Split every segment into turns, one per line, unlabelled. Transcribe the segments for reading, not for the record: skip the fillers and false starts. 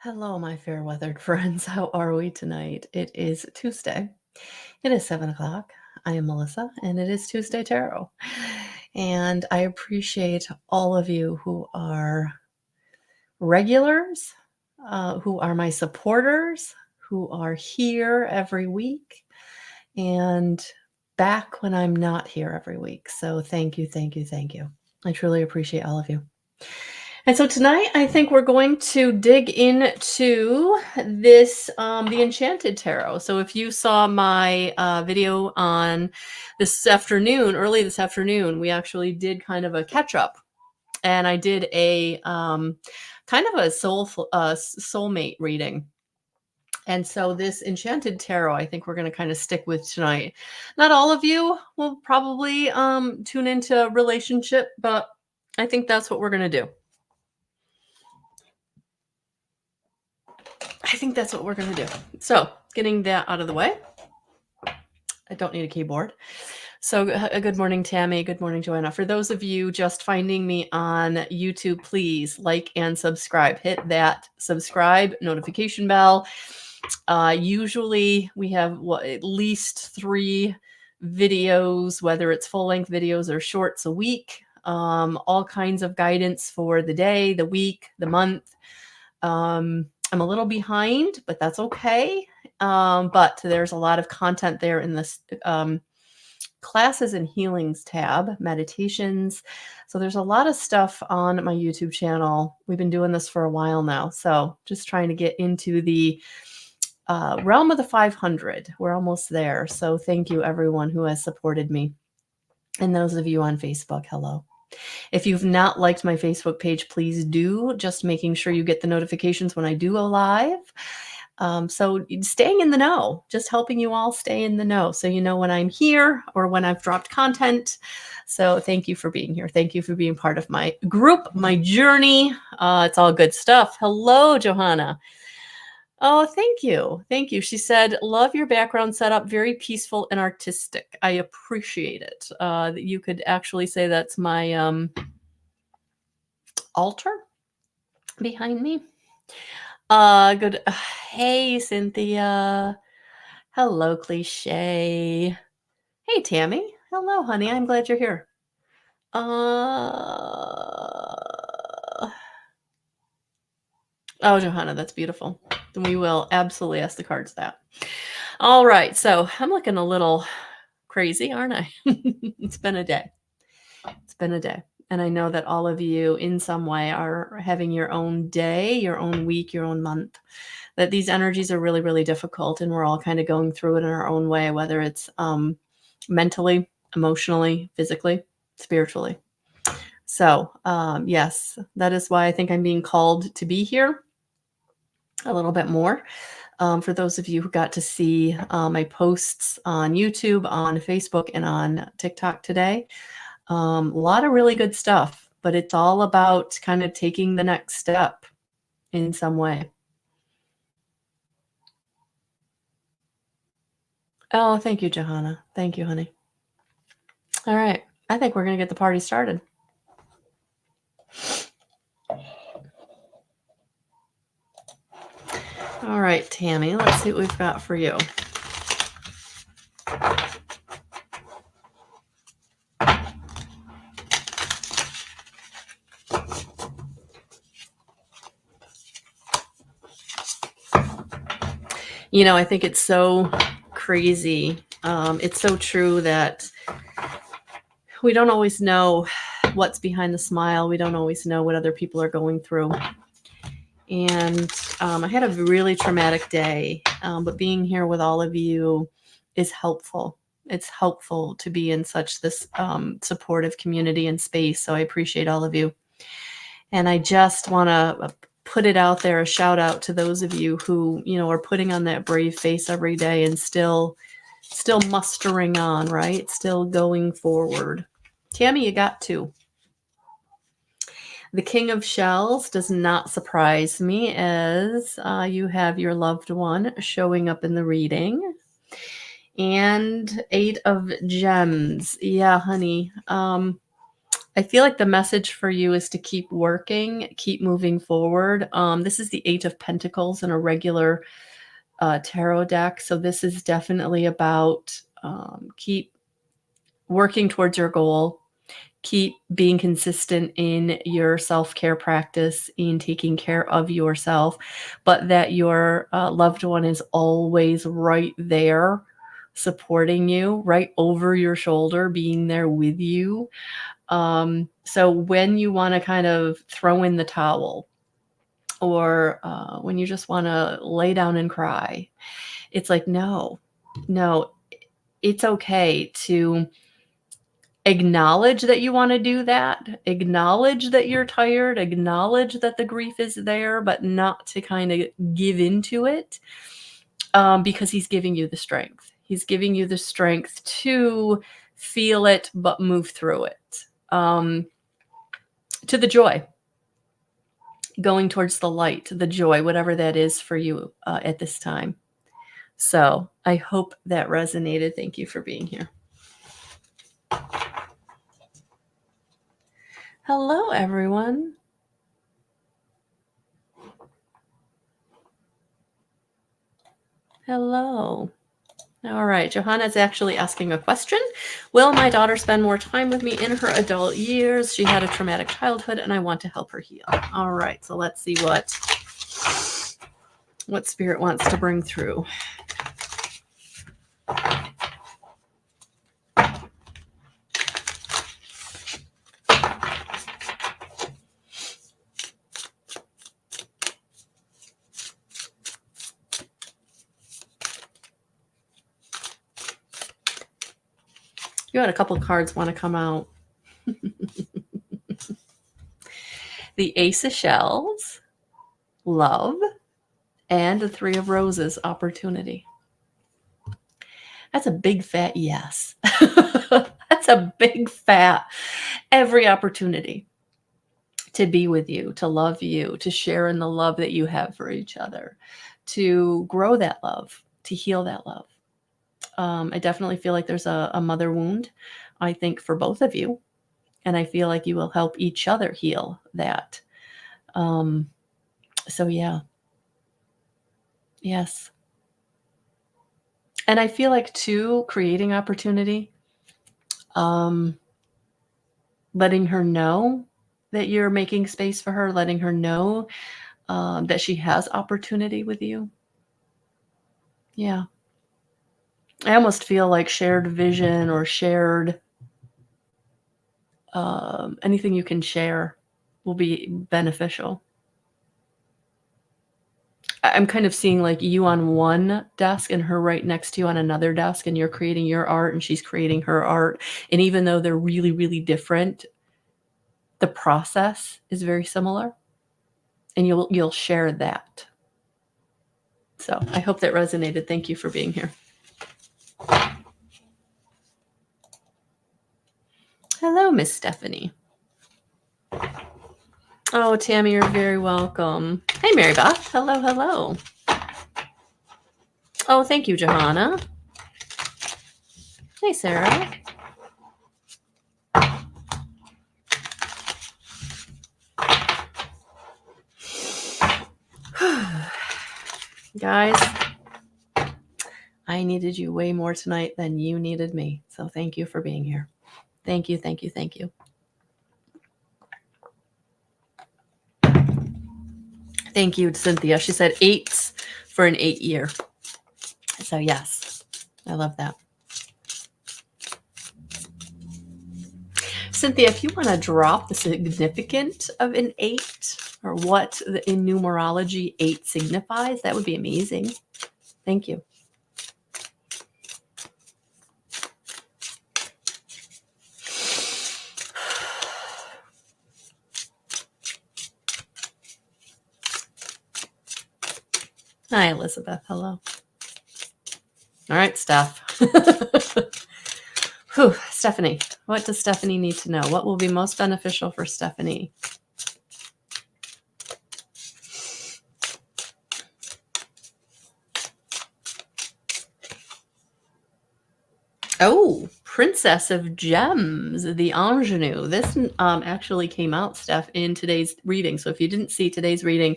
Hello, my fair weathered friends. How are we tonight? It is Tuesday. It is 7 o'clock. I am Melissa, and it is Tuesday Tarot. And I appreciate all of you who are regulars, who are my supporters, who are here every week, and back when I'm not here every week. So thank you, thank you, thank you. I truly appreciate all of you. And so tonight, I think we're going to dig into this, the Enchanted Tarot. So if you saw my video on this afternoon, early this afternoon, we actually did kind of a catch up, and I did a kind of a soulmate reading. And so this Enchanted Tarot, I think we're going to kind of stick with tonight. Not all of you will probably tune into relationship, but I think that's what we're going to do. I think that's what we're going to do. So getting that out of the way. I don't need a keyboard. So good morning, Tammy. Good morning, Joanna. For those of you just finding me on YouTube, please like and subscribe. Hit that subscribe notification bell. Usually we have at least 3 videos, whether it's full-length videos or shorts a week. All kinds of guidance for the day, the week, the month. I'm a little behind, but that's okay. But there's a lot of content there in this classes and healings tab, meditations. So there's a lot of stuff on my YouTube channel. We've been doing this for a while now. So just trying to get into the realm of the 500. We're almost there. So thank you everyone who has supported me. And those of you on Facebook, hello. If you've not liked my Facebook page, please do. Just making sure you get the notifications when I do go live. So staying in the know, just helping you all stay in the know so you know when I'm here or when I've dropped content. So thank you for being here. Thank you for being part of my group, my journey. It's all good stuff. Hello, Johanna. Oh, thank you. Thank you. She said, love your background setup. Very peaceful and artistic. I appreciate it. That you could actually say that's my altar behind me. Good. Hey, Cynthia. Hello, Cliche. Hey, Tammy. Hello, honey. I'm glad you're here. Oh, Johanna, that's beautiful. Then we will absolutely ask the cards that. All right. So I'm looking a little crazy, aren't I? It's been a day. It's been a day. And I know that all of you in some way are having your own day, your own week, your own month, that these energies are really, really difficult. And we're all kind of going through it in our own way, whether it's mentally, emotionally, physically, spiritually. So yes, that is why I think I'm being called to be here a little bit more. For those of you who got to see my posts on YouTube, on Facebook, and on TikTok today, a lot of really good stuff, but it's all about kind of taking the next step in some way. Oh, thank you, Johanna. Thank you, honey. All right. I think we're going to get the party started. All right, Tammy, let's see what we've got for you. You know, I think it's so crazy. It's so true that we don't always know what's behind the smile. We don't always know what other people are going through. And I had a really traumatic day, but being here with all of you is helpful. It's helpful to be in such this supportive community and space. So I appreciate all of you. And I just want to put it out there, a shout out to those of you who, you know, are putting on that brave face every day and still mustering on, right? Still going forward. Tammy, you got 2. The King of Shells does not surprise me, as you have your loved one showing up in the reading. And 8 of Gems. Yeah, honey. I feel like the message for you is to keep working, keep moving forward. This is the Eight of Pentacles in a regular tarot deck. So this is definitely about keep working towards your goal, keep being consistent in your self-care practice, in taking care of yourself, but that your loved one is always right there supporting you, right over your shoulder, being there with you. So when you want to kind of throw in the towel, or when you just want to lay down and cry, it's like, no, it's okay to acknowledge that you want to do that, acknowledge that you're tired, acknowledge that the grief is there, but not to kind of give into it, because he's giving you the strength. He's giving you the strength to feel it, but move through it. To the joy, going towards the light, the joy, whatever that is for you at this time. So I hope that resonated. Thank you for being here. Hello, everyone. Hello. All right, Johanna's actually asking a question. Will my daughter spend more time with me in her adult years? She had a traumatic childhood and I want to help her heal. All right, so let's see what Spirit wants to bring through. You had a couple of cards want to come out. The Ace of Shells, love, and the Three of Roses, opportunity. That's a big fat yes. That's a big fat every opportunity to be with you, to love you, to share in the love that you have for each other, to grow that love, to heal that love. I definitely feel like there's a mother wound, I think, for both of you. And I feel like you will help each other heal that. So yeah. Yes. And I feel like too, creating opportunity, letting her know that you're making space for her, letting her know that she has opportunity with you. Yeah. I almost feel like shared vision or shared anything you can share will be beneficial. I'm kind of seeing like you on one desk and her right next to you on another desk, and you're creating your art and she's creating her art. And even though they're really, really different, the process is very similar, and you'll share that. So I hope that resonated. Thank you for being here. Hello, Miss Stephanie. Oh, Tammy, you're very welcome. Hey, Mary Beth. Hello, hello. Oh, thank you, Johanna. Hey, Sarah. Guys, I needed you way more tonight than you needed me. So thank you for being here. Thank you, thank you, thank you. Thank you, Cynthia. She said 8 for an 8 year. So yes, I love that. Cynthia, if you want to drop the significance of an 8 or what in numerology 8 signifies, that would be amazing. Thank you. Hi, Elizabeth. Hello. All right, Steph. Whew, Stephanie. What does Stephanie need to know? What will be most beneficial for Stephanie? Oh, Princess of Gems, the ingenue. This actually came out, Steph, in today's reading. So if you didn't see today's reading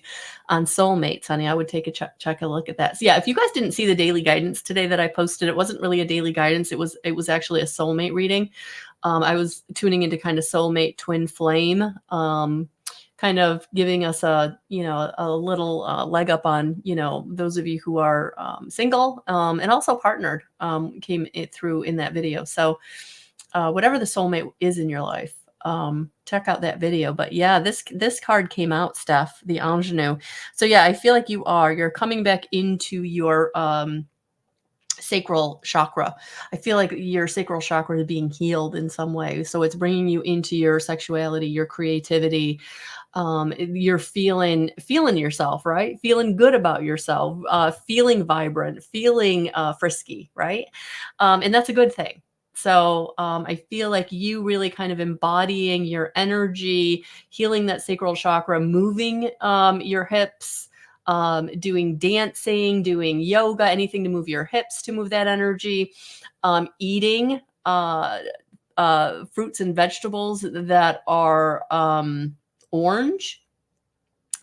on soulmates, honey, I would take a check a look at that. So yeah, if you guys didn't see the daily guidance today that I posted, it wasn't really a daily guidance. It was actually a soulmate reading. I was tuning into kind of soulmate twin flame, kind of giving us a little leg up on those of you who are single and also partnered, came through in that video. So whatever the soulmate is in your life, check out that video. But yeah, this card came out, Steph, the ingenue. So yeah, I feel like you're coming back into your sacral chakra. I feel like your sacral chakra is being healed in some way. So it's bringing you into your sexuality, your creativity. You're feeling yourself, right? Feeling good about yourself, feeling vibrant, feeling frisky, right? And that's a good thing. So I feel like you really kind of embodying your energy, healing that sacral chakra, moving your hips, doing dancing, doing yoga, anything to move your hips, to move that energy, eating fruits and vegetables that are orange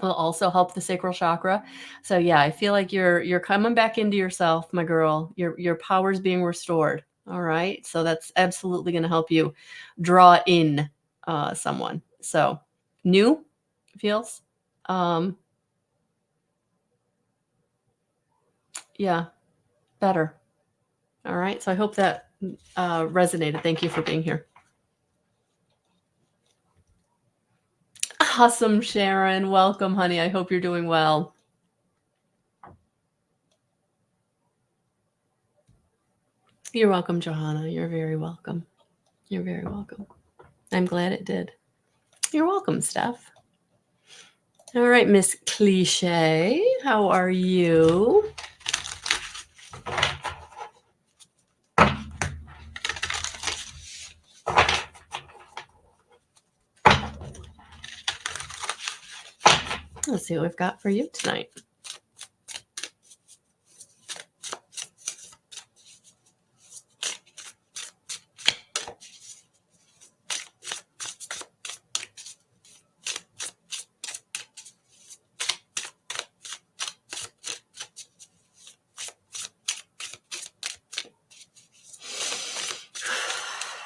will also help the sacral chakra. So yeah, I feel like you're coming back into yourself, my girl. Your power's being restored. All right. So that's absolutely going to help you draw in someone. So new feels yeah, better. All right. So I hope that resonated. Thank you for being here. Awesome, Sharon. Welcome, honey. I hope you're doing well. You're welcome, Johanna. You're very welcome. You're very welcome. I'm glad it did. You're welcome, Steph. All right, Miss Cliche. How are you? Let's see what we've got for you tonight.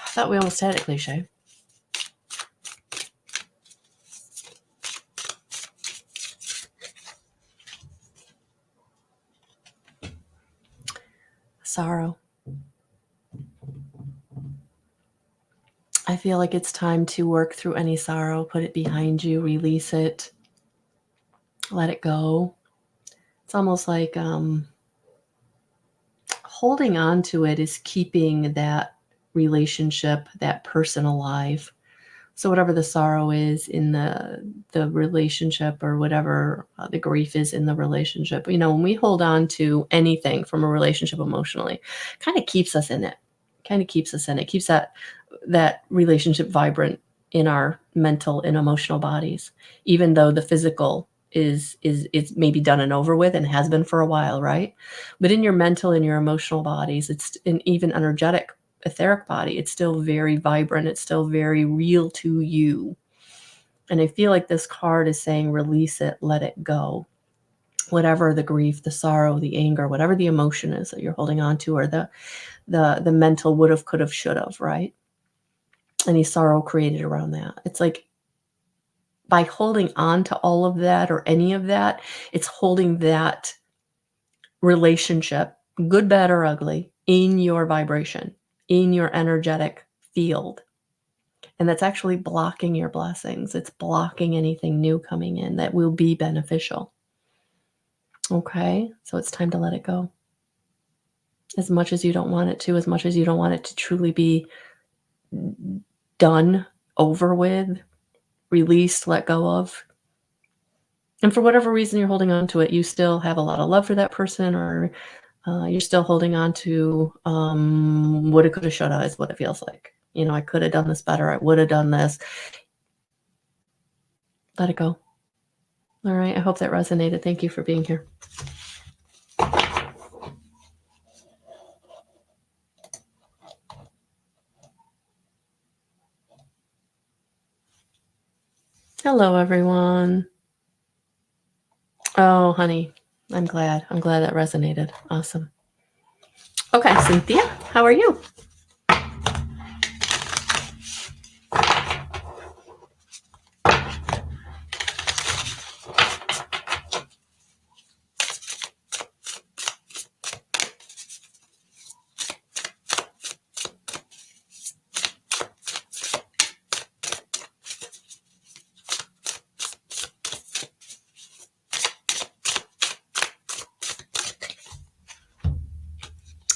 I thought we almost had it, Cliche. Sorrow. I feel like it's time to work through any sorrow, put it behind you, release it, let it go. It's almost like holding on to it is keeping that relationship, that person alive. So whatever the sorrow is in the relationship, or whatever the grief is in the relationship, when we hold on to anything from a relationship emotionally, kind of keeps us in it. Keeps that relationship vibrant in our mental and emotional bodies, even though the physical is maybe done and over with and has been for a while, right? But in your mental and your emotional bodies, it's an even energetic etheric body, it's still very vibrant, it's still very real to you. And I feel like this card is saying release it, let it go. Whatever the grief, the sorrow, the anger, whatever the emotion is that you're holding on to, or the mental would have, could have, should have, right? Any sorrow created around that. It's like by holding on to all of that or any of that, it's holding that relationship, good, bad, or ugly, in your vibration, in your energetic field. And that's actually blocking your blessings. It's blocking anything new coming in that will be beneficial. Okay, so it's time to let it go. As much as you don't want it to, as much as you don't want it to truly be done, over with, released, let go of. And for whatever reason you're holding on to it, you still have a lot of love for that person, or you're still holding on to woulda, coulda, shoulda is what it feels like. I could have done this better. I would have done this. Let it go. All right. I hope that resonated. Thank you for being here. Hello, everyone. Oh, honey, I'm glad. I'm glad that resonated. Awesome. Okay, Cynthia, how are you?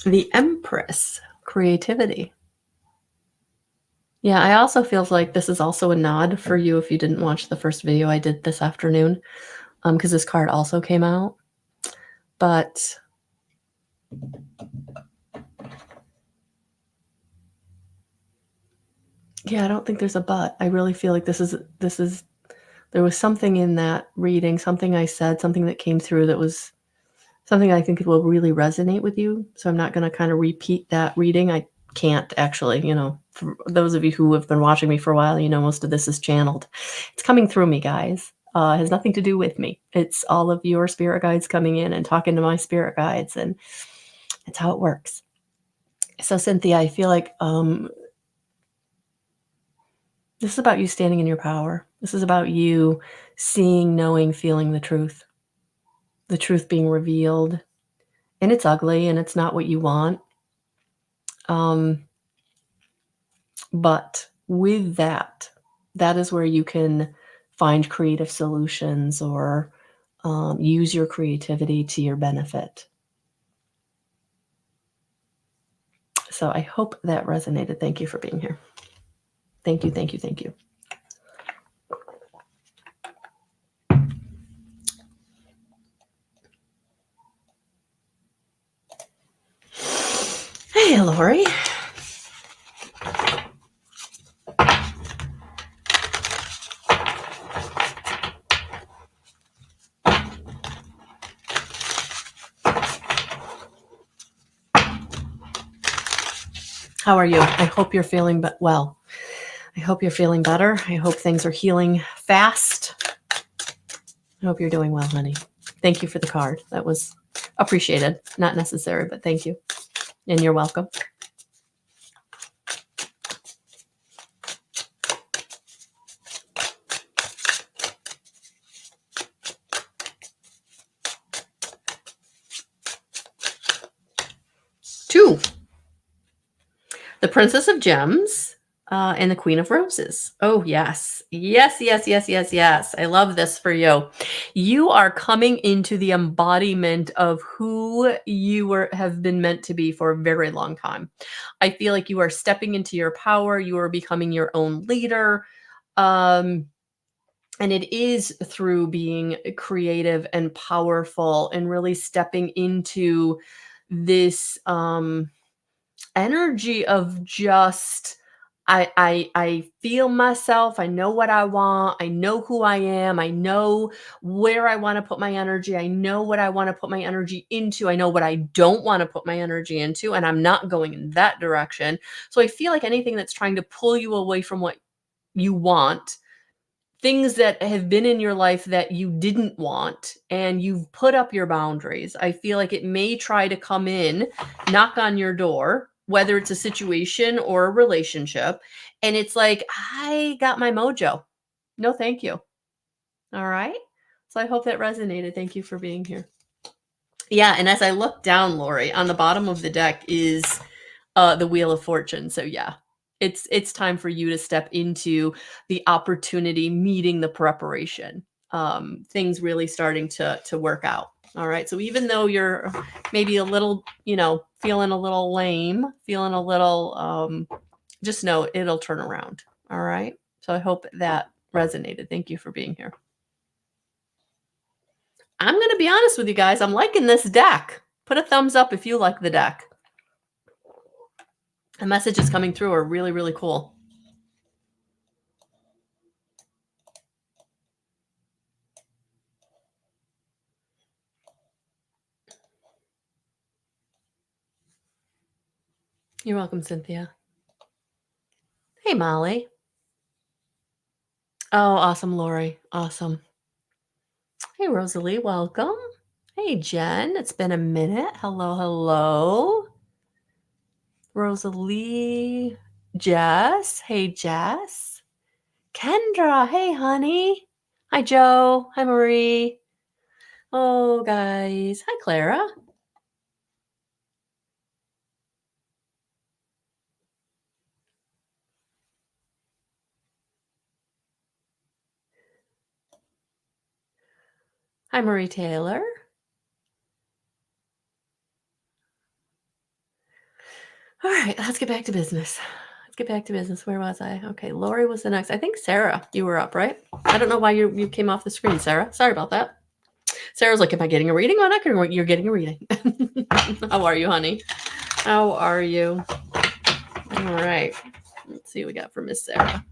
The Empress, creativity. Yeah, I also feels like this is also a nod for you if you didn't watch the first video I did this afternoon, because this card also came out. But yeah, I don't think there's a but. I really feel like this is there was something in that reading, something I said, something that came through that was something I think will really resonate with you. So I'm not going to kind of repeat that reading. I can't actually, for those of you who have been watching me for a while, most of this is channeled. It's coming through me, guys. It has nothing to do with me. It's all of your spirit guides coming in and talking to my spirit guides, and it's how it works. So Cynthia, I feel like this is about you standing in your power. This is about you seeing, knowing, feeling the truth being revealed. And it's ugly and it's not what you want. But with that is where you can find creative solutions or use your creativity to your benefit. So I hope that resonated. Thank you for being here. Thank you, thank you, thank you. Hey, Lori. How are you? I hope you're feeling well. I hope you're feeling better. I hope things are healing fast. I hope you're doing well, honey. Thank you for the card. That was appreciated. Not necessary, but thank you. And you're welcome. Two. The Princess of Gems and the Queen of Roses. Oh, yes. Yes, yes, yes, yes, yes. I love this for you. You are coming into the embodiment of who you have been meant to be for a very long time. I feel like you are stepping into your power. You are becoming your own leader. And it is through being creative and powerful and really stepping into this energy of just I feel myself. I know what I want. I know who I am. I know where I want to put my energy. I know what I want to put my energy into. I know what I don't want to put my energy into, and I'm not going in that direction. So I feel like anything that's trying to pull you away from what you want, things that have been in your life that you didn't want, and you've put up your boundaries. I feel like it may try to come in, knock on your door, whether it's a situation or a relationship. And it's like, I got my mojo. No, thank you. All right. So I hope that resonated. Thank you for being here. Yeah. And as I look down, Lori, on the bottom of the deck is the Wheel of Fortune. So yeah, it's time for you to step into the opportunity, meeting the preparation. Things really starting to work out. All right. So even though you're maybe a little, feeling a little lame, feeling a little, just know it'll turn around. All right. So I hope that resonated. Thank you for being here. I'm going to be honest with you guys. I'm liking this deck. Put a thumbs up if you like the deck. The messages coming through are really, really cool. You're welcome, Cynthia. Hey, Molly. Oh, awesome, Lori. Awesome. Hey, Rosalie, welcome. Hey, Jen. It's been a minute. Hello, hello. Rosalie, Jess. Hey, Jess. Kendra. Hey, honey. Hi, Joe. Hi, Marie. Oh, guys. Hi, Clara. Hi, Marie Taylor. All right, let's get back to business. Let's get back to business. Where was I? Okay, Lori was the next. I think Sarah, you were up, right? I don't know why you came off the screen, Sarah. Sorry about that. Sarah's like, am I getting a reading? Oh, not getting. You're getting a reading. How are you, honey? How are you? All right. Let's see what we got for Miss Sarah.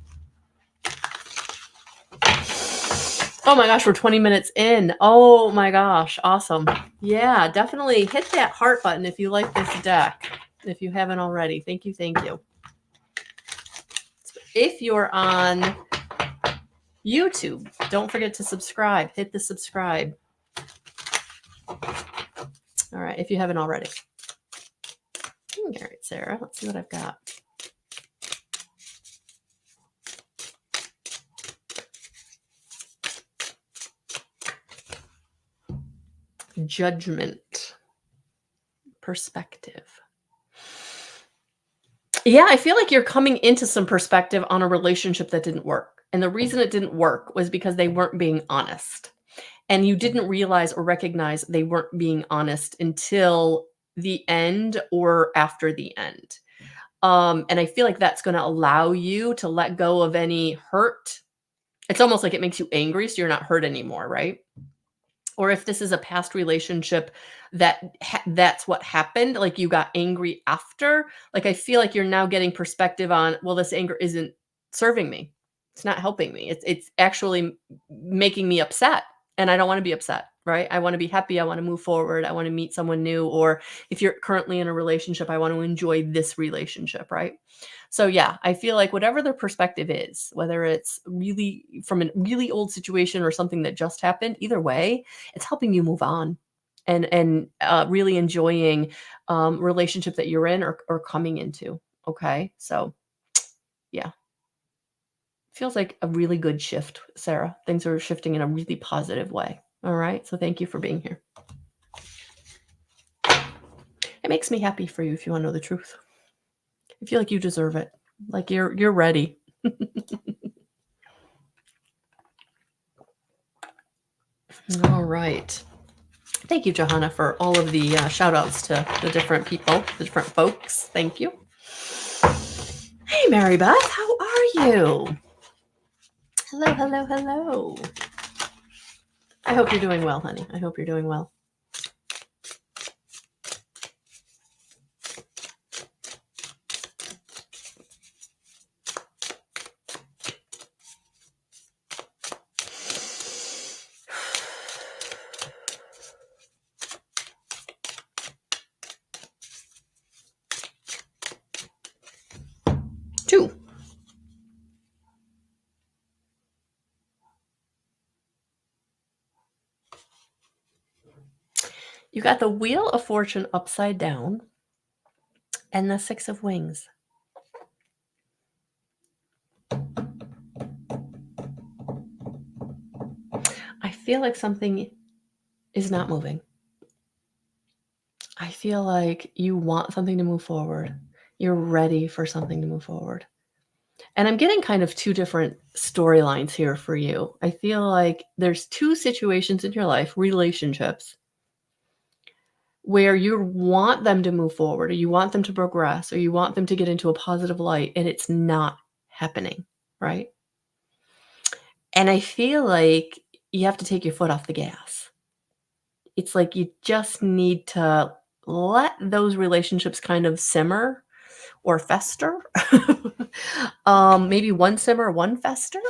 Oh my gosh, we're 20 minutes in. Oh my gosh, awesome. Yeah, definitely hit that heart button if you like this deck. If you haven't already. Thank you, thank you. If you're on YouTube, don't forget to subscribe. Hit the subscribe. All right, if you haven't already. All right, Sarah, let's see what I've got. Judgment. Perspective. Yeah, I feel like you're coming into some perspective on a relationship that didn't work. And the reason it didn't work was because they weren't being honest. And you didn't realize or recognize they weren't being honest until the end or after the end. And I feel like that's going to allow you to let go of any hurt. It's almost like it makes you angry, so you're not hurt anymore, right? Or if this is a past relationship that's what happened, like you got angry after, like I feel like you're now getting perspective on, well, this anger isn't serving me. It's not helping me. It's actually making me upset, and I don't want to be upset, right? I want to be happy. I want to move forward. I want to meet someone new, or if you're currently in a relationship, I want to enjoy this relationship, right? So yeah, I feel like whatever their perspective is, whether it's really from a really old situation or something that just happened, either way, it's helping you move on and really enjoying relationship that you're in or coming into. Okay, so yeah, feels like a really good shift, Sarah. Things are shifting in a really positive way. All right, so thank you for being here. It makes me happy for you if you want to know the truth. I feel like you deserve it. Like you're ready. All right. Thank you, Johanna, for all of the shout outs to the different people, the different folks. Thank you. Hey, Mary Beth, how are you? Hello, hello, hello. I hope you're doing well, honey. I hope you're doing well. Two. You got the Wheel of Fortune upside down and the Six of Wings. I feel like something is not moving. I feel like you want something to move forward. You're ready for something to move forward. And I'm getting kind of two different storylines here for you. I feel like there's two situations in your life, relationships, where you want them to move forward or you want them to progress or you want them to get into a positive light and it's not happening, right? And I feel like you have to take your foot off the gas. It's like you just need to let those relationships kind of simmer or fester. Maybe one simmer, one fester.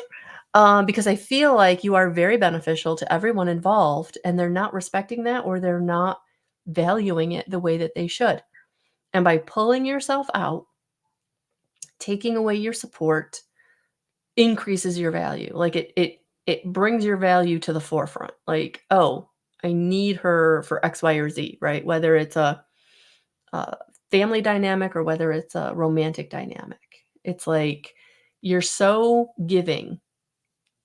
Because I feel like you are very beneficial to everyone involved and they're not respecting that or they're not valuing it the way that they should. And by pulling yourself out, taking away your support, increases your value. Like it brings your value to the forefront. Like, oh, I need her for X, Y, or Z, right? Whether it's a family dynamic or whether it's a romantic dynamic. It's like you're so giving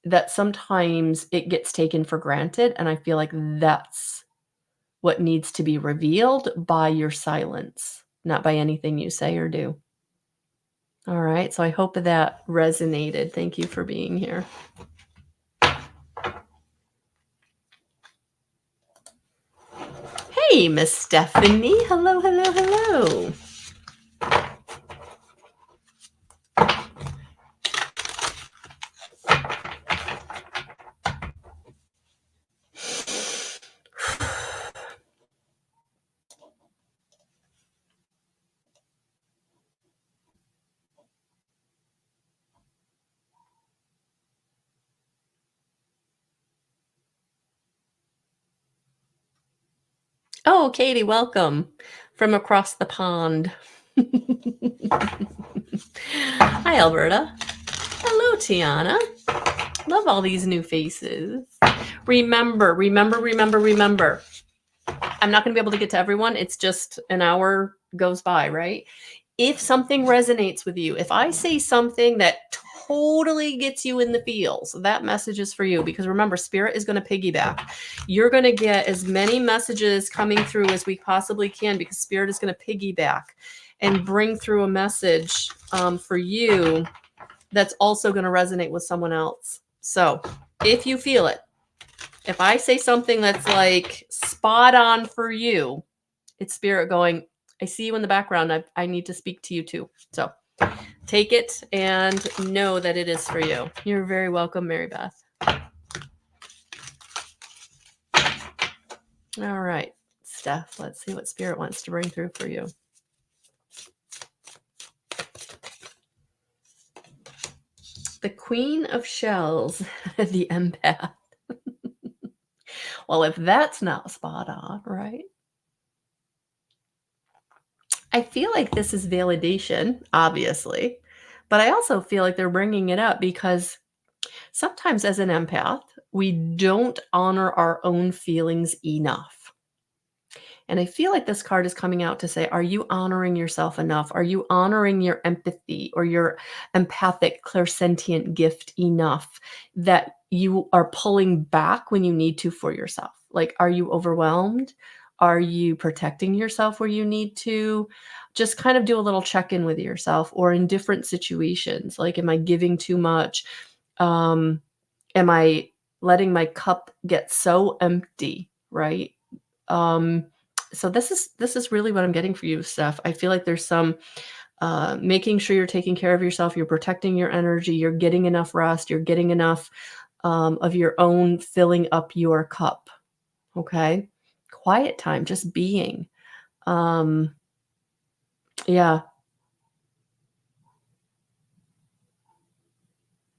that sometimes it gets taken for granted. And I feel like that's what needs to be revealed by your silence, not by anything you say or do. All right. So I hope that resonated. Thank you for being here. Hey, Miss Stephanie. Hello, hello, hello. Oh, Katie, welcome from across the pond. Hi, Alberta. Hello, Tiana. Love all these new faces. Remember. I'm not going to be able to get to everyone. It's just an hour goes by, right? If something resonates with you, if I say something that totally gets you in the feels, that message is for you, because remember, Spirit is going to piggyback. You're going to get as many messages coming through as we possibly can, because Spirit is going to piggyback and bring through a message for you that's also going to resonate with someone else. So if you feel it, if I say something that's like spot on for you, it's Spirit going, I see you in the background. I need to speak to you too. So take it and know that it is for you. You're very welcome, Mary Beth. All right, Steph, let's see what Spirit wants to bring through for you. The Queen of Shells, the empath. Well, if that's not spot on, right? I feel like this is validation, obviously, but I also feel like they're bringing it up because sometimes as an empath, we don't honor our own feelings enough. And I feel like this card is coming out to say, are you honoring yourself enough? Are you honoring your empathy or your empathic, clairsentient gift enough that you are pulling back when you need to for yourself? Like, are you overwhelmed? Are you protecting yourself where you need to? Just kind of do a little check-in with yourself, or in different situations. Like, am I giving too much? Am I letting my cup get so empty, right? So this is really what I'm getting for you, Steph. I feel like there's some making sure you're taking care of yourself, you're protecting your energy, you're getting enough rest, you're getting enough of your own filling up your cup. Okay. Quiet time, just being. Yeah.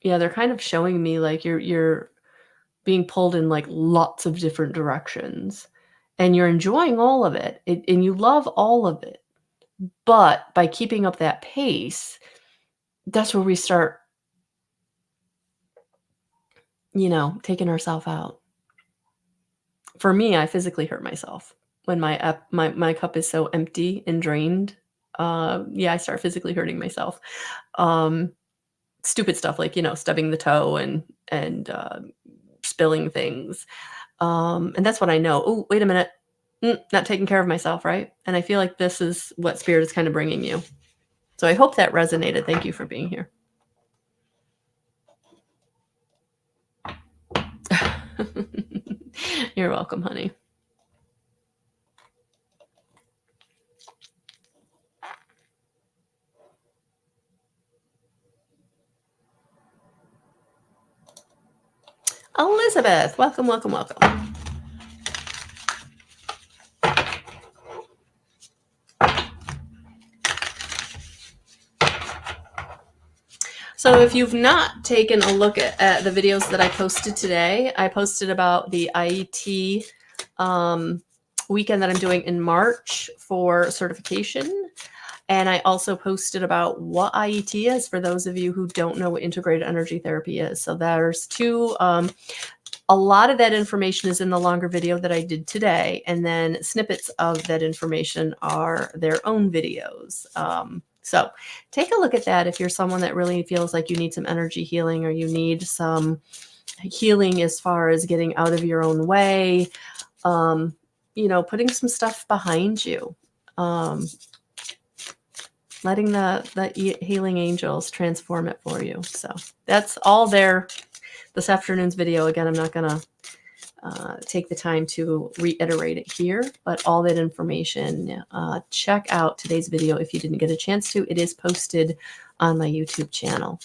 Yeah, they're kind of showing me like you're being pulled in like lots of different directions, and you're enjoying all of it, and you love all of it. But by keeping up that pace, that's where we start, taking ourselves out. For me, I physically hurt myself when my cup is so empty and drained. I start physically hurting myself. Stupid stuff like, stubbing the toe and spilling things. And that's what I know. Oh, wait a minute. Not taking care of myself, right? And I feel like this is what Spirit is kind of bringing you. So I hope that resonated. Thank you for being here. You're welcome, honey. Elizabeth, welcome. So if you've not taken a look at the videos that I posted today, I posted about the IET weekend that I'm doing in March for certification. And I also posted about what IET is for those of you who don't know what integrated energy therapy is. So there's two, a lot of that information is in the longer video that I did today. And then snippets of that information are their own videos. So take a look at that if you're someone that really feels like you need some energy healing, or you need some healing as far as getting out of your own way, putting some stuff behind you, letting the healing angels transform it for you. So that's all there. This afternoon's video, again, I'm not going to take the time to reiterate it here, but all that information, check out today's video if you didn't get a chance to. It is posted on my YouTube channel.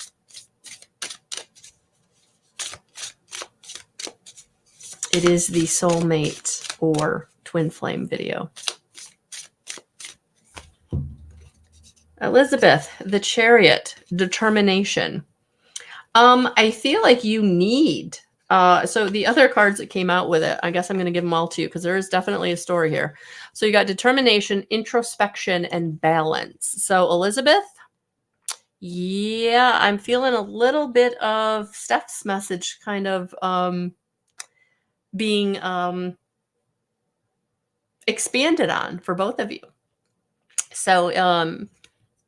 It is the soulmate or twin flame video. Elizabeth, the Chariot, determination. I feel like you need, so the other cards that came out with it, I guess I'm going to give them all to you because there is definitely a story here. So you got determination, introspection, and balance. So Elizabeth, yeah, I'm feeling a little bit of Steph's message kind of being expanded on for both of you. So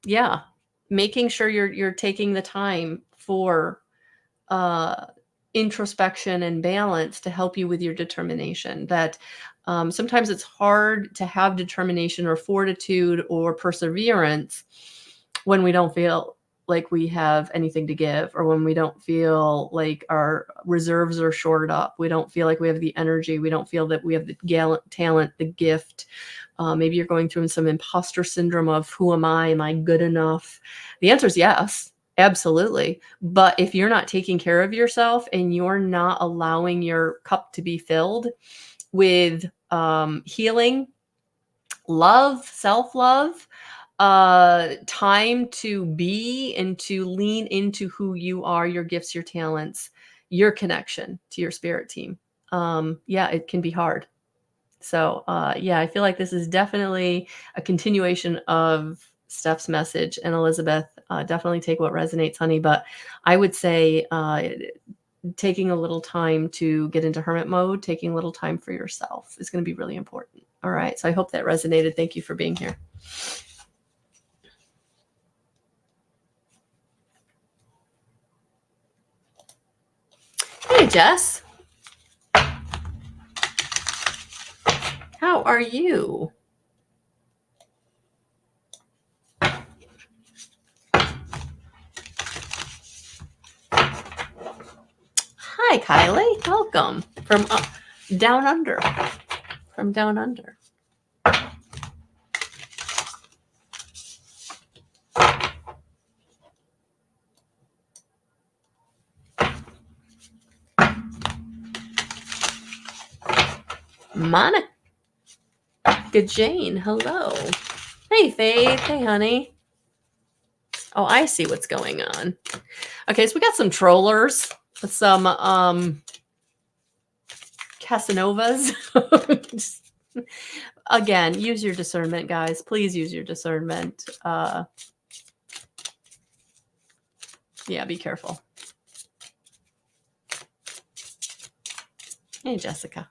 yeah, making sure you're taking the time for introspection and balance to help you with your determination. That sometimes it's hard to have determination or fortitude or perseverance when we don't feel like we have anything to give, or when we don't feel like our reserves are shored up. We don't feel like we have the energy. We don't feel that we have the talent, the gift. Maybe you're going through some imposter syndrome of who am I? Am I good enough? The answer is yes, absolutely. But if you're not taking care of yourself and you're not allowing your cup to be filled with healing, love, self-love, time to be and to lean into who you are, your gifts, your talents, your connection to your spirit team. Yeah, it can be hard. So yeah, I feel like this is definitely a continuation of Steph's message. And Elizabeth, definitely take what resonates, honey. But I would say taking a little time to get into hermit mode, taking a little time for yourself is going to be really important. All right. So I hope that resonated. Thank you for being here. Hey, Jess. How are you? Hi, Kylie. Welcome from down under. From down under. Monica Jane, hello. Hey, Faith. Hey, honey. Oh, I see what's going on. Okay, so we got some trollers, some Casanovas. Again, use your discernment, guys. Please use your discernment. Yeah, be careful. Hey, Jessica.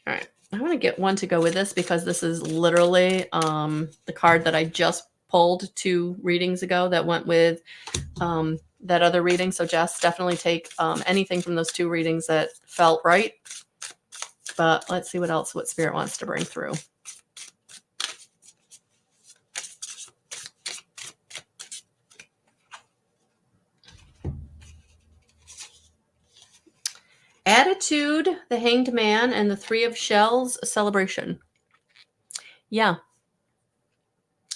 All right, I want to get one to go with this because this is literally the card that I just pulled 2 readings ago that went with that other reading. So Jess, definitely take anything from those 2 readings that felt right. But let's see what Spirit wants to bring through. Attitude, the Hanged Man, and the 3 of Shells, celebration. Yeah.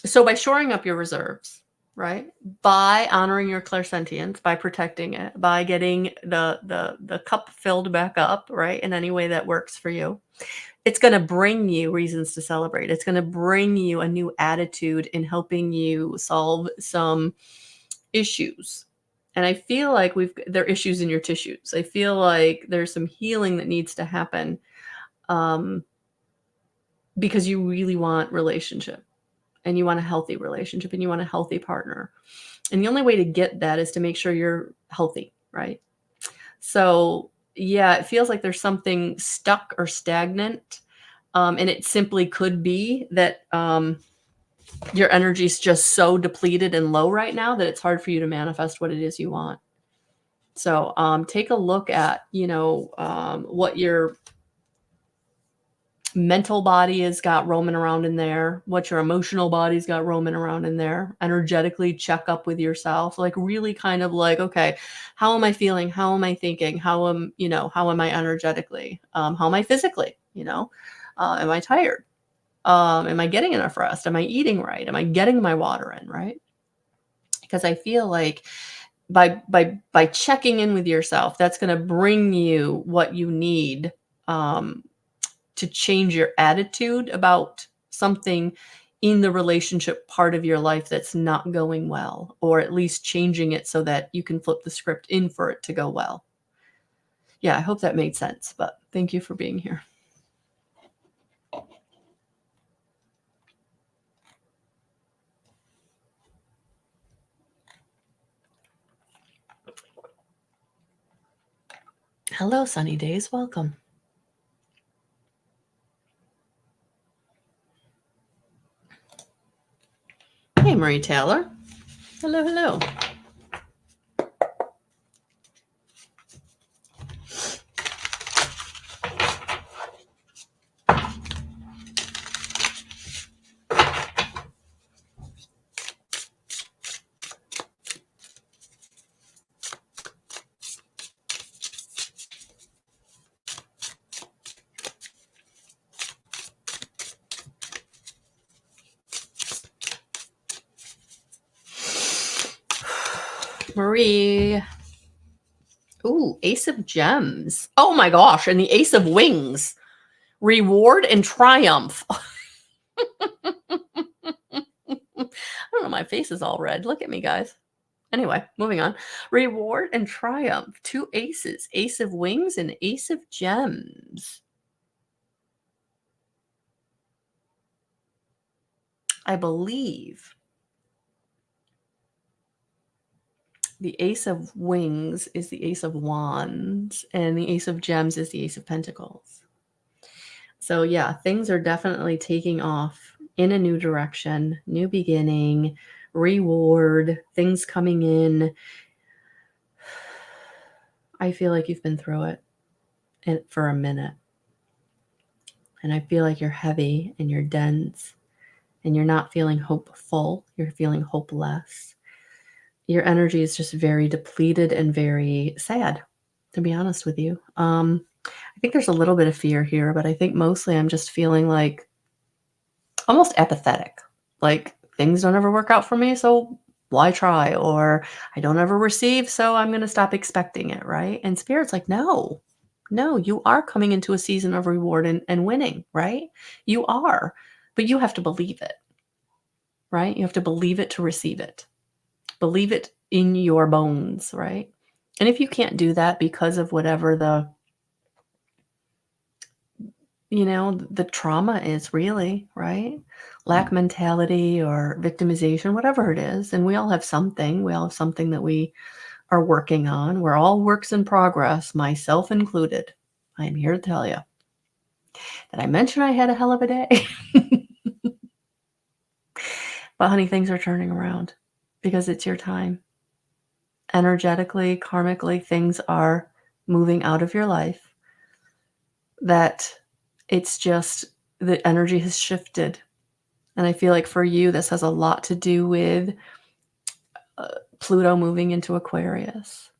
So by shoring up your reserves, right? By honoring your clairsentience, by protecting it, by getting the cup filled back up, right? In any way that works for you. It's going to bring you reasons to celebrate. It's going to bring you a new attitude in helping you solve some issues. And I feel like there are issues in your tissues. I feel like there's some healing that needs to happen, because you really want relationship, and you want a healthy relationship, and you want a healthy partner. And the only way to get that is to make sure you're healthy, right? So yeah, it feels like there's something stuck or stagnant. And it simply could be that your energy is just so depleted and low right now that it's hard for you to manifest what it is you want. So take a look at, what your mental body has got roaming around in there, what your emotional body's got roaming around in there. Energetically check up with yourself, like really kind of like, okay, how am I feeling? How am I thinking? How am I energetically? How am I physically? Am I tired? Am I getting enough rest? Am I eating right? Am I getting my water in, right? Because I feel like by checking in with yourself, that's going to bring you what you need, to change your attitude about something in the relationship part of your life that's not going well, or at least changing it so that you can flip the script in for it to go well. Yeah, I hope that made sense, but thank you for being here. Hello, Sunny Days. Welcome. Hey, Marie Taylor. Hello, hello. Marie. Ooh, Ace of Gems. Oh my gosh, and the Ace of Wings. Reward and triumph. I don't know, my face is all red. Look at me, guys. Anyway, moving on. Reward and triumph. 2 aces. Ace of Wings and Ace of Gems. I believe the Ace of Wings is the Ace of Wands, and the Ace of Gems is the Ace of Pentacles. So yeah, things are definitely taking off in a new direction, new beginning, reward, things coming in. I feel like you've been through it for a minute. And I feel like you're heavy and you're dense and you're not feeling hopeful. You're feeling hopeless. Your energy is just very depleted and very sad, to be honest with you. I think there's a little bit of fear here, but I think mostly I'm just feeling like almost apathetic. Like things don't ever work out for me, so why try? Or I don't ever receive, so I'm going to stop expecting it, right? And Spirit's like, no, you are coming into a season of reward and winning, right? You are, but you have to believe it, right? You have to believe it to receive it. Believe it in your bones, right? And if you can't do that because of whatever the trauma is really, right? Lack mentality or victimization, whatever it is. And we all have something. We all have something that we are working on. We're all works in progress, myself included. I am here to tell you. Did I mention I had a hell of a day? But honey, things are turning around because it's your time. Energetically, karmically, things are moving out of your life. That it's just the energy has shifted. And I feel like for you, this has a lot to do with Pluto moving into Aquarius,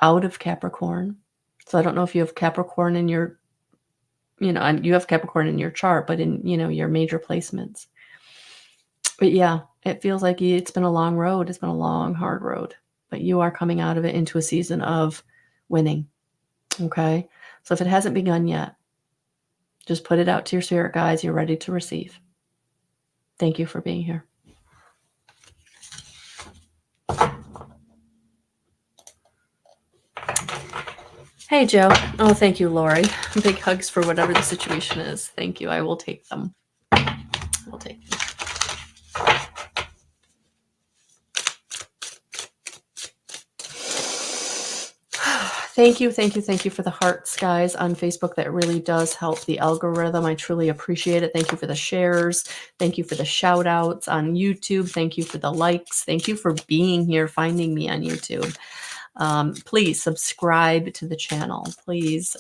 out of Capricorn. So I don't know if you have Capricorn in your, and you have Capricorn in your chart, but in, your major placements. But yeah, it feels like it's been a long road. It's been a long, hard road. But you are coming out of it into a season of winning. Okay? So if it hasn't begun yet, just put it out to your spirit guides. You're ready to receive. Thank you for being here. Hey, Joe. Oh, thank you, Lori. Big hugs for whatever the situation is. Thank you. I will take them. I'll take them. Thank you for the hearts, guys, on Facebook. That really does help the algorithm. I truly appreciate it. Thank you for the shares. Thank you for the shout outs on YouTube. Thank you for the likes. Thank you for being here, finding me on YouTube. Please subscribe to the channel. Please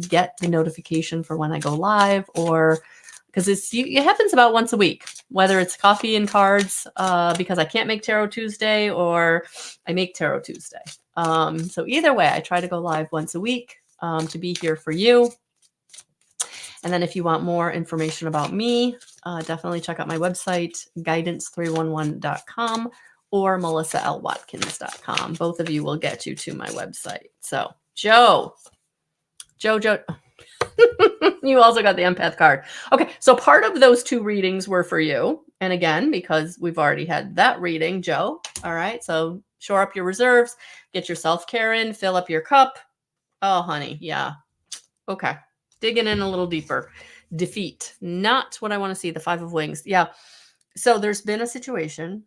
get the notification for when I go live, or because it happens about once a week, whether it's coffee and cards because I can't make Tarot Tuesday, or I make Tarot Tuesday. So either way, I try to go live once a week to be here for you. And then if you want more information about me, definitely check out my website, guidance311.com or melissalwatkins.com. Both of you will get you to my website. So Joe, you also got the empath card. Okay, so part of those two readings were for you. And again, because we've already had that reading, Joe. All right, so shore up your reserves, get your self-care in, fill up your cup. Oh, honey, yeah. Okay, digging in a little deeper. Defeat, not what I want to see. The Five of Wings. Yeah. So there's been a situation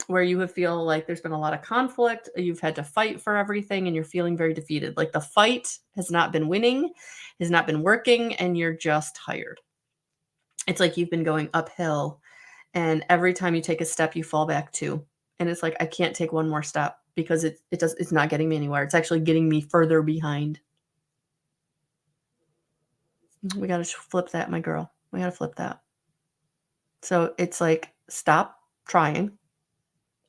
where you feel like there's been a lot of conflict. You've had to fight for everything and you're feeling very defeated. Like the fight has not been winning, has not been working, and you're just tired. It's like you've been going uphill, and every time you take a step, you fall back two. And it's like, I can't take one more step because it's not getting me anywhere. It's actually getting me further behind. We got to flip that, my girl. We got to flip that. So it's like, stop trying.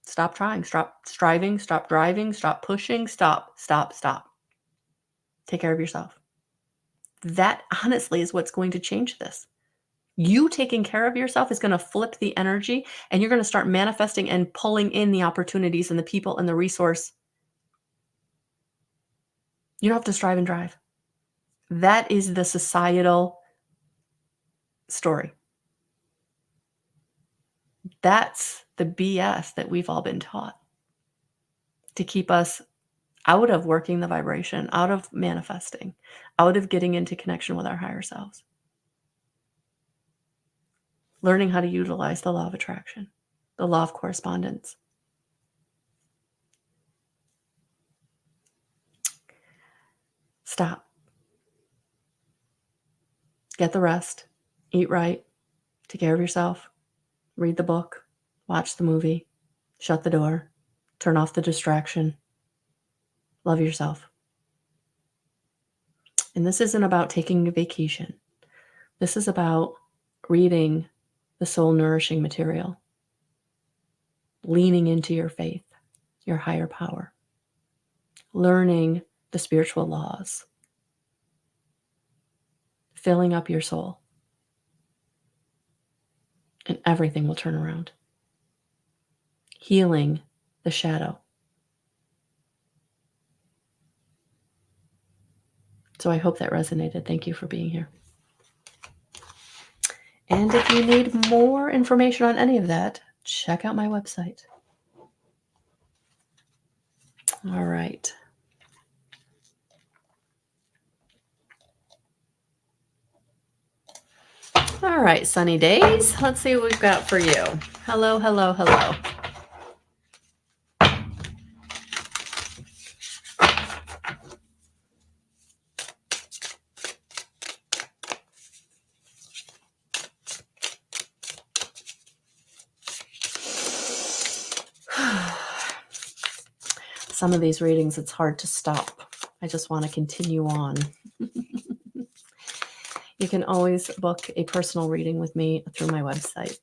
Stop trying. Stop striving. Stop driving. Stop pushing. Stop. Take care of yourself. That honestly is what's going to change this. You taking care of yourself is going to flip the energy, and you're going to start manifesting and pulling in the opportunities and the people and the resource. You don't have to strive and drive. That is the societal story. That's the BS that we've all been taught to keep us out of working the vibration, out of manifesting, out of getting into connection with our higher selves. Learning how to utilize the law of attraction, the law of correspondence. Stop. Get the rest. Eat right. Take care of yourself. Read the book. Watch the movie. Shut the door. Turn off the distraction. Love yourself. And this isn't about taking a vacation. This is about reading the soul nourishing material, leaning into your faith, your higher power, learning the spiritual laws, filling up your soul, and everything will turn around. Healing the shadow. So I hope that resonated. Thank you for being here. And if you need more information on any of that, check out my website. All right. All right, sunny days. Let's see what we've got for you. Hello. Some of these readings, it's hard to stop. I just want to continue on. You can always book a personal reading with me through my website.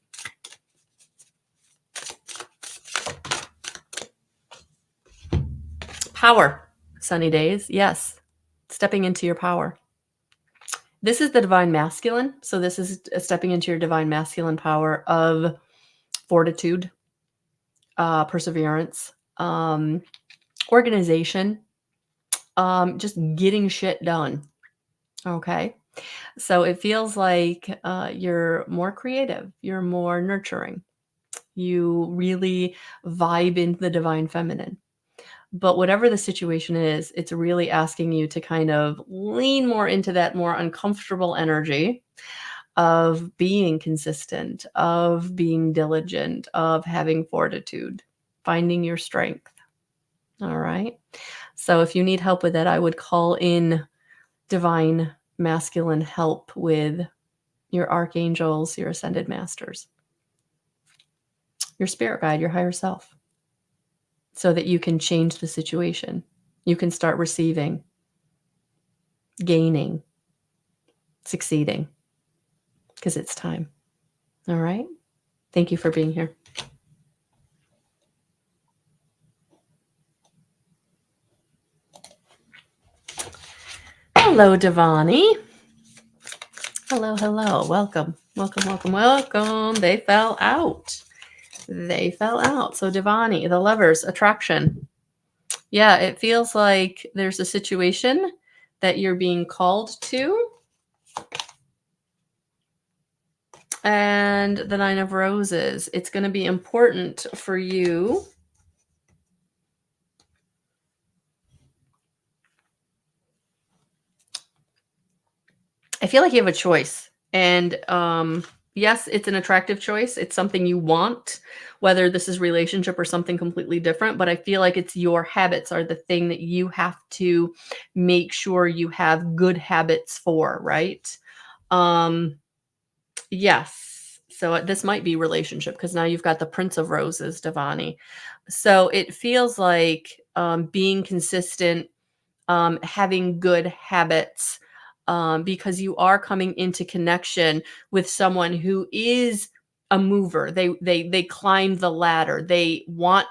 Power, sunny days. Yes, stepping into your power. This is the divine masculine. So this is stepping into your divine masculine power of fortitude, perseverance, organization, just getting shit done. Okay. So it feels like you're more creative. You're more nurturing. You really vibe into the divine feminine. But whatever the situation is, it's really asking you to kind of lean more into that more uncomfortable energy of being consistent, of being diligent, of having fortitude, finding your strength. All right. So if you need help with that, I would call in divine masculine help with your archangels, your ascended masters, your spirit guide, your higher self, so that you can change the situation. You can start receiving, gaining, succeeding, because it's time. All right. Thank you for being here. Hello, Devani. Hello, hello. Welcome, welcome, welcome, welcome. They fell out. They fell out. So, Devani, the lovers, attraction. Yeah, it feels like there's a situation that you're being called to. And the Nine of Roses. It's going to be important for you. I feel like you have a choice. And yes, it's an attractive choice. It's something you want, whether this is relationship or something completely different. But I feel like it's your habits are the thing that you have to make sure you have good habits for, right? Yes. So this might be relationship because now you've got the Prince of Roses, Devani. So it feels like being consistent, having good habits, because you are coming into connection with someone who is a mover. They climb the ladder. They want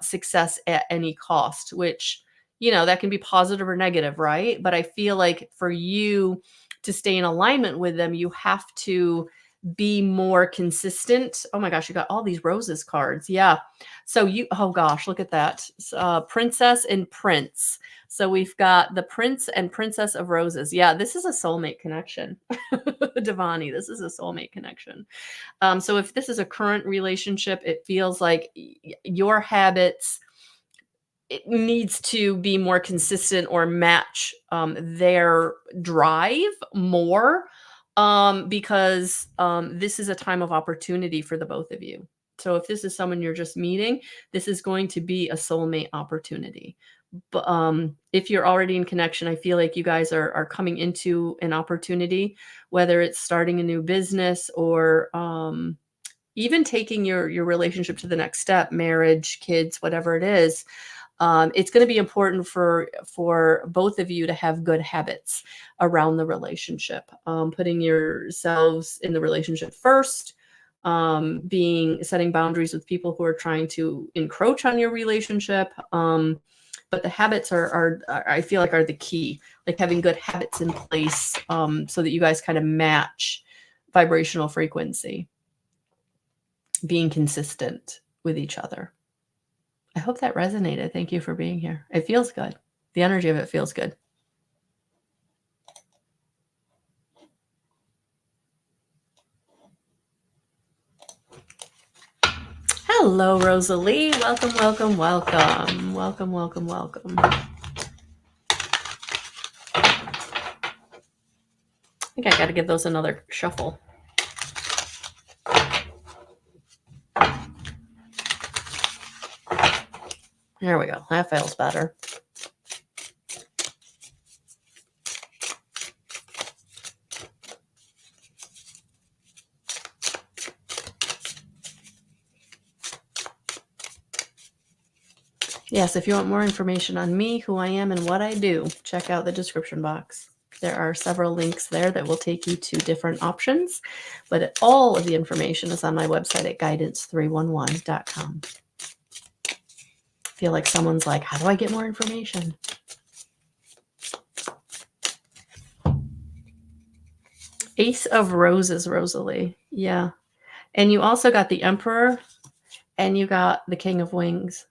success at any cost, which that can be positive or negative, right? But I feel like for you to stay in alignment with them, you have to be more consistent. Oh my gosh, you got all these roses cards. Yeah. So oh gosh, look at that. Princess and Prince. So we've got the Prince and Princess of Roses. Yeah, this is a soulmate connection. Devani, this is a soulmate connection. So if this is a current relationship, it feels like your habits, it needs to be more consistent or match their drive more, because this is a time of opportunity for the both of you. So if this is someone you're just meeting, this is going to be a soulmate opportunity. But if you're already in connection, I feel like you guys are coming into an opportunity, whether it's starting a new business or even taking your relationship to the next step, marriage, kids, whatever it is. It's going to be important for both of you to have good habits around the relationship, putting yourselves in the relationship first, setting boundaries with people who are trying to encroach on your relationship. But the habits are I feel like are the key, like having good habits in place, so that you guys kind of match vibrational frequency, being consistent with each other. I hope that resonated. Thank you for being here. It feels good. The energy of it feels good. Hello, Rosalie. Welcome, welcome, welcome. Welcome, welcome, welcome. I think I got to give those another shuffle. There we go. That feels better. Yes, if you want more information on me, who I am, and what I do, check out the description box. There are several links there that will take you to different options, but all of the information is on my website at guidance311.com. I feel like someone's like, how do I get more information? Ace of Roses, Rosalie. Yeah. And you also got the Emperor and you got the King of Wings.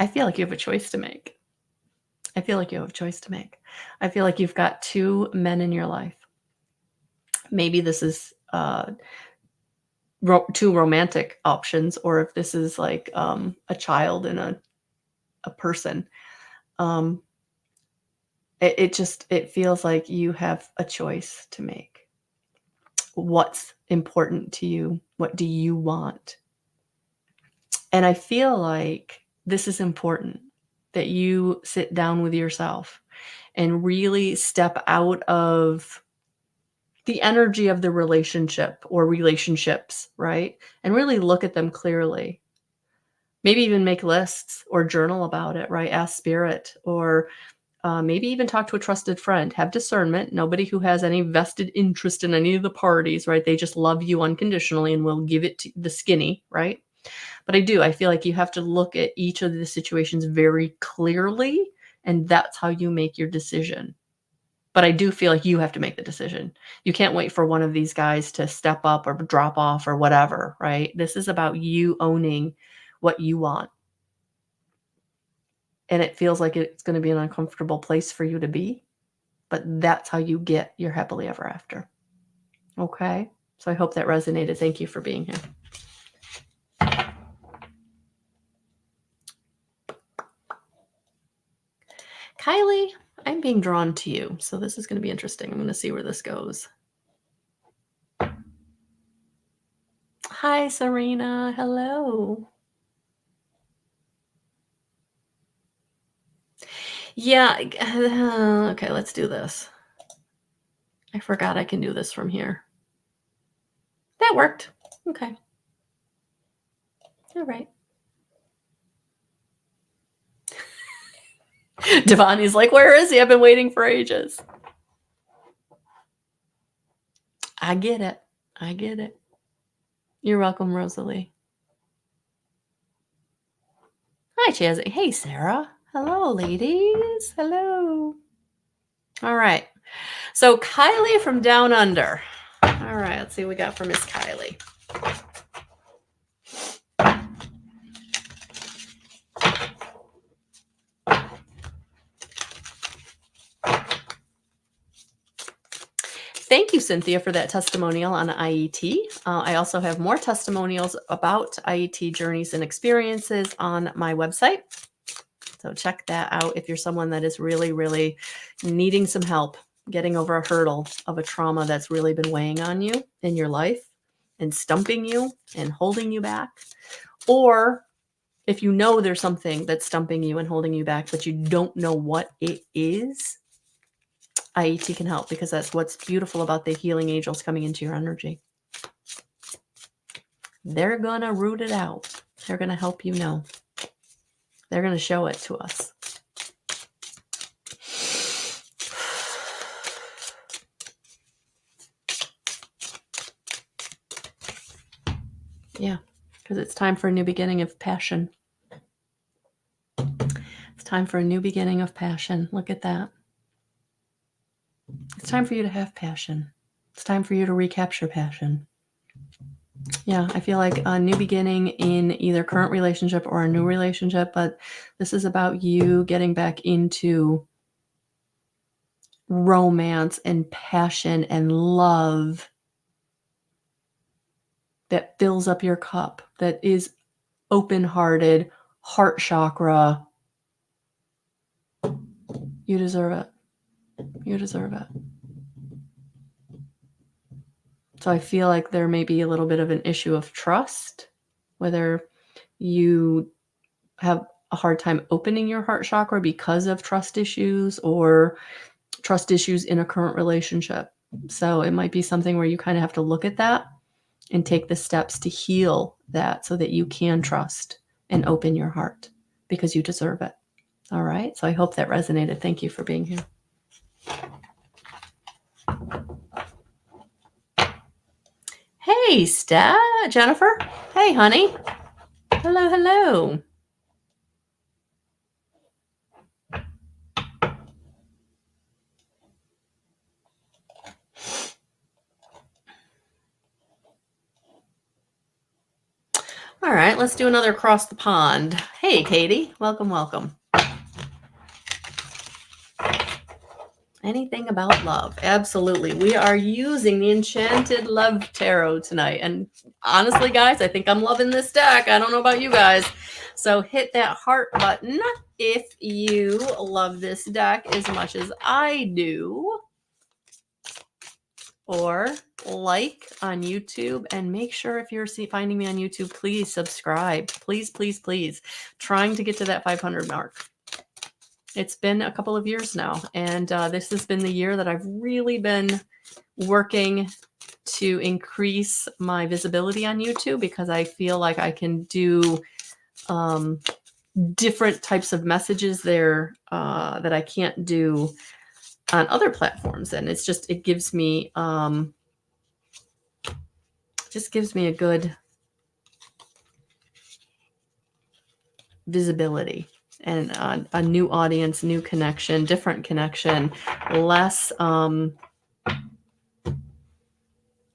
I feel like you have a choice to make. I feel like you have a choice to make. I feel like you've got two men in your life. Maybe this is two romantic options, or if this is like a child and a person. Um, it feels like you have a choice to make. What's important to you? What do you want? And I feel like this is important, that you sit down with yourself and really step out of the energy of the relationship or relationships, right? And really look at them clearly. Maybe even make lists or journal about it, right? Ask spirit, or maybe even talk to a trusted friend. Have discernment. Nobody who has any vested interest in any of the parties, right? They just love you unconditionally and will give it to the skinny, right? But I feel like you have to look at each of the situations very clearly, and that's how you make your decision. But I do feel like you have to make the decision. You can't wait for one of these guys to step up or drop off or whatever, right? This is about you owning what you want. And it feels like it's going to be an uncomfortable place for you to be, but that's how you get your happily ever after. Okay? So I hope that resonated. Thank you for being here. Kylie, I'm being drawn to you. So this is going to be interesting. I'm going to see where this goes. Hi, Serena. Hello. Yeah. Okay, let's do this. I forgot I can do this from here. That worked. Okay. All right. Devani's like, where is he? I've been waiting for ages. I get it. I get it. You're welcome, Rosalie. Hi, Chazzy. Hey, Sarah. Hello, ladies. Hello. All right. So Kylie from Down Under. All right. Let's see what we got for Miss Kylie. Thank you, Cynthia, for that testimonial on IET. I also have more testimonials about IET journeys and experiences on my website. So check that out if you're someone that is really, really needing some help getting over a hurdle of a trauma that's really been weighing on you in your life and stumping you and holding you back. Or if you know there's something that's stumping you and holding you back, but you don't know what it is, IET can help, because that's what's beautiful about the healing angels coming into your energy. They're going to root it out. They're going to help you know. They're going to show it to us. Yeah, because it's time for a new beginning of passion. It's time for a new beginning of passion. Look at that. It's time for you to have passion. It's time for you to recapture passion. Yeah, I feel like a new beginning in either current relationship or a new relationship, but this is about you getting back into romance and passion and love that fills up your cup, that is open-hearted, heart chakra. You deserve it. You deserve it. So I feel like there may be a little bit of an issue of trust, whether you have a hard time opening your heart chakra because of trust issues or trust issues in a current relationship. So it might be something where you kind of have to look at that and take the steps to heal that so that you can trust and open your heart, because you deserve it. All right. So I hope that resonated. Thank you for being here. Hey, Jennifer. Hey, honey. Hello, hello. All right, let's do another across the pond. Hey, Katie. Welcome, welcome. anything about love. Absolutely. We are using the Enchanted Love Tarot tonight. And honestly, guys, I think I'm loving this deck. I don't know about you guys. So hit that heart button if you love this deck as much as I do. Or like on YouTube, and make sure if you're finding me on YouTube, please subscribe. Please, please, please. Trying to get to that 500 mark. It's been a couple of years now, and this has been the year that I've really been working to increase my visibility on YouTube, because I feel like I can do different types of messages there that I can't do on other platforms. And it's just, it gives me just gives me a good visibility and a new audience, new connection, different connection, less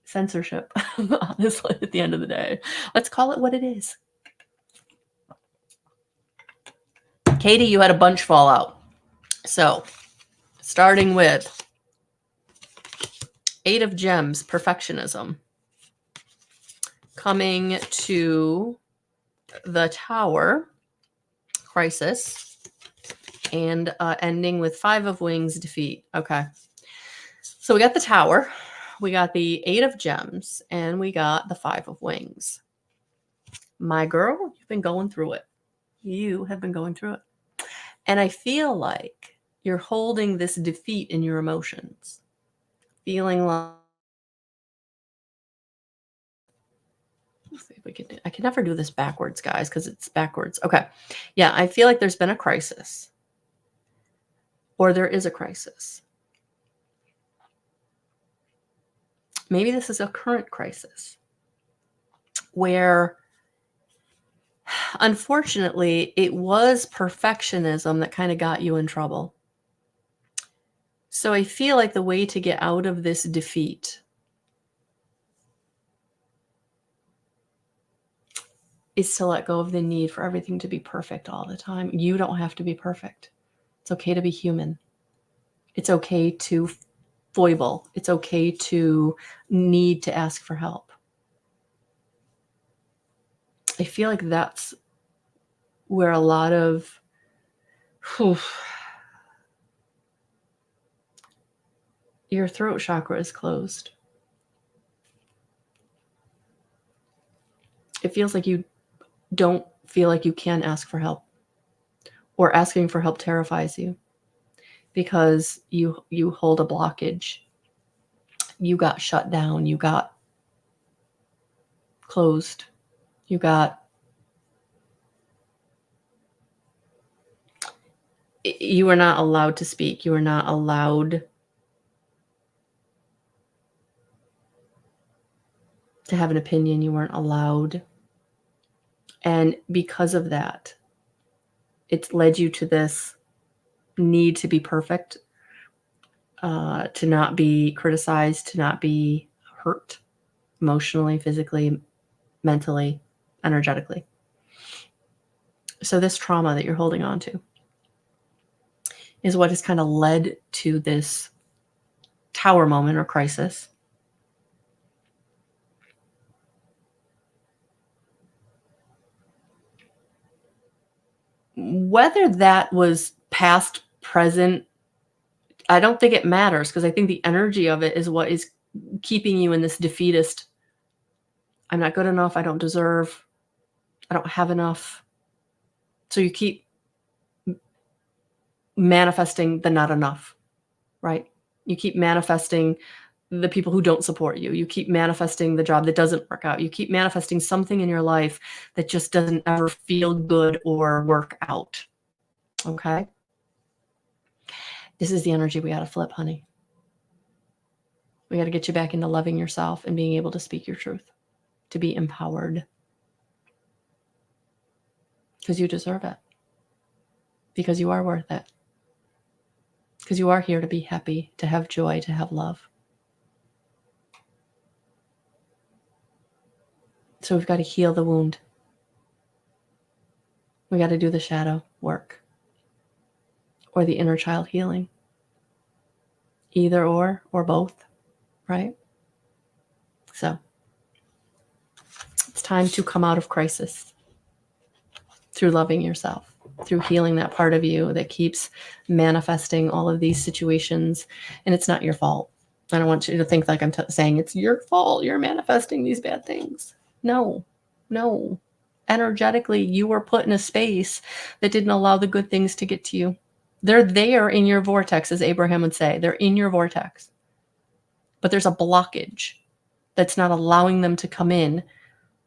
censorship, honestly, at the end of the day. Let's call it what it is. Katie, you had a bunch fall out. So starting with 8 of Gems, perfectionism. Coming to the Tower, crisis. And ending with 5 of Wings, defeat. Okay. So we got the Tower, we got the 8 of Gems, and we got the 5 of Wings. My girl, you've been going through it. You have been going through it. And I feel like you're holding this defeat in your emotions. Feeling like, let's see if we can do, I can never do this backwards, guys, because it's backwards. Okay. Yeah, I feel like there's been a crisis. Or there is a crisis. Maybe this is a current crisis where, unfortunately, it was perfectionism that kind of got you in trouble. So I feel like the way to get out of this defeat is to let go of the need for everything to be perfect all the time. You don't have to be perfect. It's okay to be human. It's okay to foible. It's okay to need to ask for help. I feel like that's where a lot of your throat chakra is closed. It feels like you don't feel like you can ask for help, or asking for help terrifies you because you hold a blockage. You got shut down. You got closed. You were not allowed to speak. You were not allowed to have an opinion. You weren't allowed. And because of that, it's led you to this need to be perfect, to not be criticized, to not be hurt emotionally, physically, mentally, energetically. So this trauma that you're holding on to is what has kind of led to this Tower moment or crisis. Whether that was past, present, I don't think it matters, because I think the energy of it is what is keeping you in this defeatist. I'm not good enough. I don't deserve. I don't have enough. So you keep manifesting the not enough, right? You keep manifesting the people who don't support you. You keep manifesting the job that doesn't work out. You keep manifesting something in your life that just doesn't ever feel good or work out. Okay? This is the energy we got to flip, honey. We got to get you back into loving yourself and being able to speak your truth, to be empowered. Because you deserve it. Because you are worth it. Because you are here to be happy, to have joy, to have love. So we've got to heal the wound. We got to do the shadow work, or the inner child healing. either or both, right? So it's time to come out of crisis through loving yourself, through healing that part of you that keeps manifesting all of these situations. And it's not your fault. I don't want you to think like I'm saying it's your fault. You're manifesting these bad things. No. Energetically, you were put in a space that didn't allow the good things to get to you. They're there in your vortex, as Abraham would say. They're in your vortex. But there's a blockage that's not allowing them to come in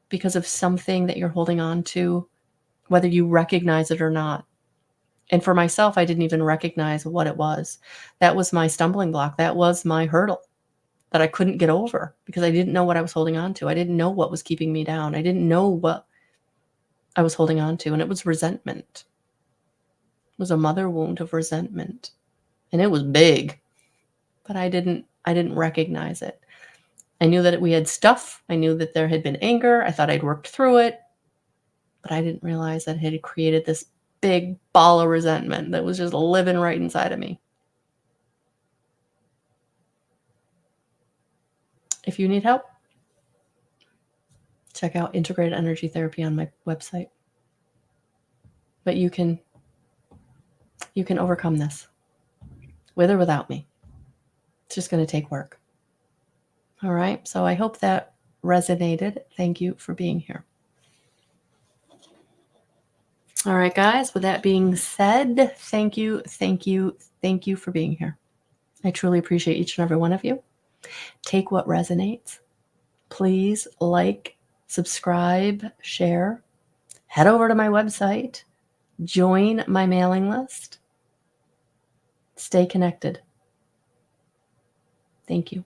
because of something that you're holding on to, whether you recognize it or not. And for myself, I didn't even recognize what it was. That was my stumbling block. That was my hurdle that I couldn't get over because I didn't know what I was holding on to. I didn't know what was keeping me down. I didn't know what I was holding on to. And it was resentment. It was a mother wound of resentment. And it was big, but I didn't recognize it. I knew that we had stuff. I knew that there had been anger. I thought I'd worked through it, but I didn't realize that it had created this big ball of resentment that was just living right inside of me. If you need help, check out integrated energy therapy on my website. But you can overcome this with or without me. It's just going to take work. All right. So I hope that resonated. Thank you for being here. All right, guys. With that being said, thank you for being here. I truly appreciate each and every one of you. Take what resonates. Please like, subscribe, share. Head over to my website. Join my mailing list. Stay connected. Thank you.